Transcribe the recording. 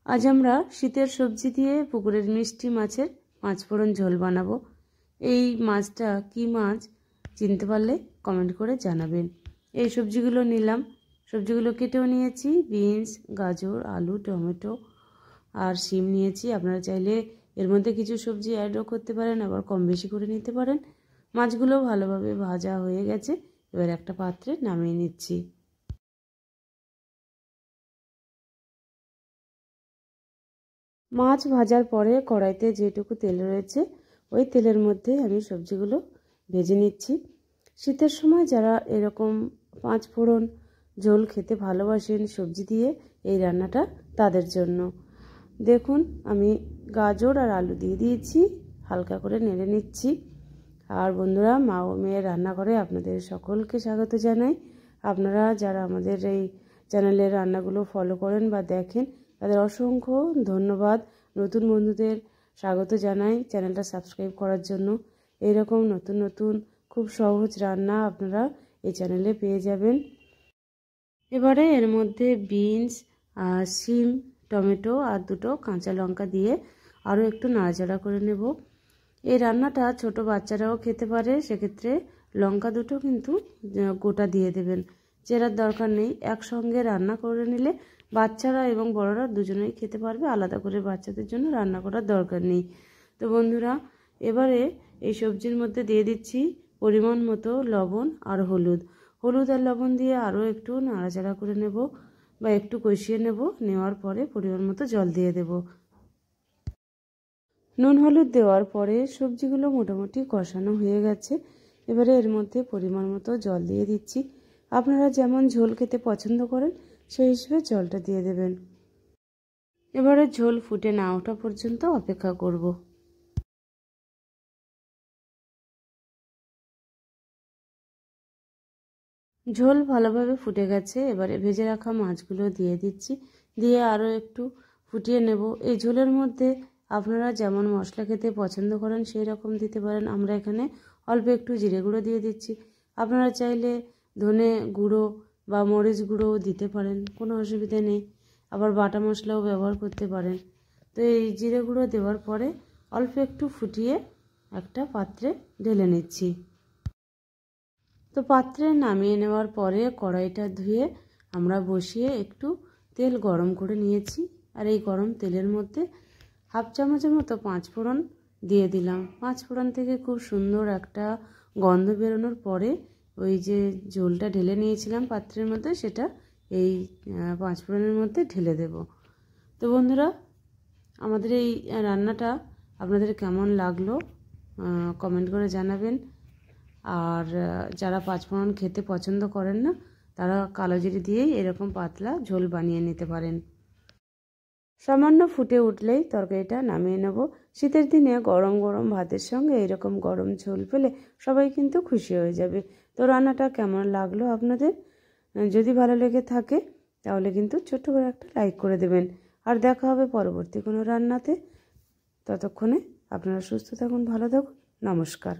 আজ আমরা শীতের সবজি দিয়ে পুকুরের মিষ্টি মাছের পাঁচফোড়ন ঝোল বানাবো। এই মাছটা কি মাছ চিনতে পারলে কমেন্ট করে জানাবেন। এই সবজিগুলো নিলাম, সবজিগুলো কেটেও নিয়েছি। বিনস, গাজর, আলু, টমেটো আর শিম নিয়েছি। আপনারা চাইলে এর মধ্যে কিছু সবজি অ্যাডও করতে পারেন, আবার কম বেশি করে নিতে পারেন। মাছগুলো ভালোভাবে ভাজা হয়ে গেছে, এবার একটা পাত্রে নামিয়ে নিচ্ছি। মাছ ভাজার পরে কড়াইতে যেটুকু তেল রয়েছে ওই তেলের মধ্যে আমি সবজিগুলো ভেজে নিচ্ছি। শীতের সময় যারা এরকম পাঁচফোড়ন ঝোল খেতে ভালোবাসেন সবজি দিয়ে, এই রান্নাটা তাদের জন্য। দেখুন আমি গাজর আর আলু দিয়ে দিয়েছি, হালকা করে নেড়ে নিচ্ছি। আর বন্ধুরা, মা ও মেয়ের রান্নাঘরে আপনাদের সকলকে স্বাগত জানাই। আপনারা যারা আমাদের এই চ্যানেলের রান্নাগুলো ফলো করেন বা দেখেন, তাদের অসংখ্য ধন্যবাদ। নতুন বন্ধুদের স্বাগত জানাই চ্যানেলটা সাবস্ক্রাইব করার জন্য। এইরকম নতুন নতুন খুব সহজ রান্না আপনারা এই চ্যানেলে পেয়ে যাবেন। এবারে এর মধ্যে বিনস, শিম, টমেটো আর দুটো কাঁচা লঙ্কা দিয়ে আরও একটু নাড়াচাড়া করে নেব। এই রান্নাটা ছোট বাচ্চারাও খেতে পারে, সেক্ষেত্রে লঙ্কা দুটো কিন্তু গোটা দিয়ে দেবেন, চেরার দরকার নেই। একসঙ্গে রান্না করে নিলে বাচ্চারা এবং বড়রা দুজনেই খেতে পারবে, আলাদা করে বাচ্চাদের জন্য রান্না করার দরকার নেই। তো বন্ধুরা, এবারে এই সবজির মধ্যে দিয়ে দিচ্ছি পরিমাণ মতো লবণ আর হলুদ। হলুদ আর লবণ দিয়ে আরও একটু নাড়াচাড়া করে নেব বা একটু কষিয়ে নেব। নেওয়ার পরে পরিমাণ মতো জল দিয়ে দেব। নুন হলুদ দেওয়ার পরে সবজিগুলো মোটামুটি কষানো হয়ে গেছে। এবারে এর মধ্যে পরিমাণ মতো জল দিয়ে দিচ্ছি। আপনারা যেমন ঝোল খেতে পছন্দ করেন সেই হিসেবে জলটা দিয়ে দেবেন। এবারে ঝোল ফুটে না ওঠা পর্যন্ত অপেক্ষা করব। ঝোল ভালোভাবে ফুটে গেছে, এবারে ভেজে রাখা মাছগুলো দিয়ে দিচ্ছি, দিয়ে আরও একটু ফুটিয়ে নেব। এই ঝোলের মধ্যে আপনারা যেমন মশলা খেতে পছন্দ করেন সেই রকম দিতে পারেন। আমরা এখানে অল্প একটু জিরে গুঁড়ো দিয়ে দিচ্ছি। আপনারা চাইলে ধনে গুঁড়ো বা মরিচ গুঁড়োও দিতে পারেন, কোনো অসুবিধা নেই। আবার বাটা মশলাও ব্যবহার করতে পারেন। তো এই জিরে গুঁড়ো দেওয়ার পরে অল্প একটু ফুটিয়ে একটা পাত্রে ঢেলে নিচ্ছি। তো পাত্রে নামিয়ে নেওয়ার পরে কড়াইটা ধুয়ে আমরা বসিয়ে একটু তেল গরম করে নিয়েছি। আর এই গরম তেলের মধ্যে হাফ চামচের মতো পাঁচফোড়ন দিয়ে দিলাম। পাঁচফোড়ন থেকে খুব সুন্দর একটা গন্ধ বেরোনোর পরে ওই যে ঝোলটা ঢেলে নিয়েছিলাম পাত্রের মধ্যে, সেটা এই পাঁচফোড়নের মধ্যে ঢেলে দেব। তো বন্ধুরা, আমাদের এই রান্নাটা আপনাদের কেমন লাগলো কমেন্ট করে জানাবেন। আর যারা পাঁচফোড়ন খেতে পছন্দ করেন না, তারা কালো জিরে দিয়েই এরকম পাতলা ঝোল বানিয়ে নিতে পারেন। সামান্য ফুটে উঠলেই তরকারিটা নামিয়ে নেব। শীতের দিনে গরম গরম ভাতের সঙ্গে এরকম গরম ঝোল পেলে সবাই কিন্তু খুশি হয়ে যাবে। তো রান্নাটা কেমন লাগলো আপনাদের? যদি ভালো লেগে থাকে তাহলে কিন্তু ছোট্ট করে একটা লাইক করে দেবেন। আর দেখা হবে পরবর্তী কোনো রান্নাতে। ততক্ষণে আপনারা সুস্থ থাকুন, ভালো থাকুন। নমস্কার।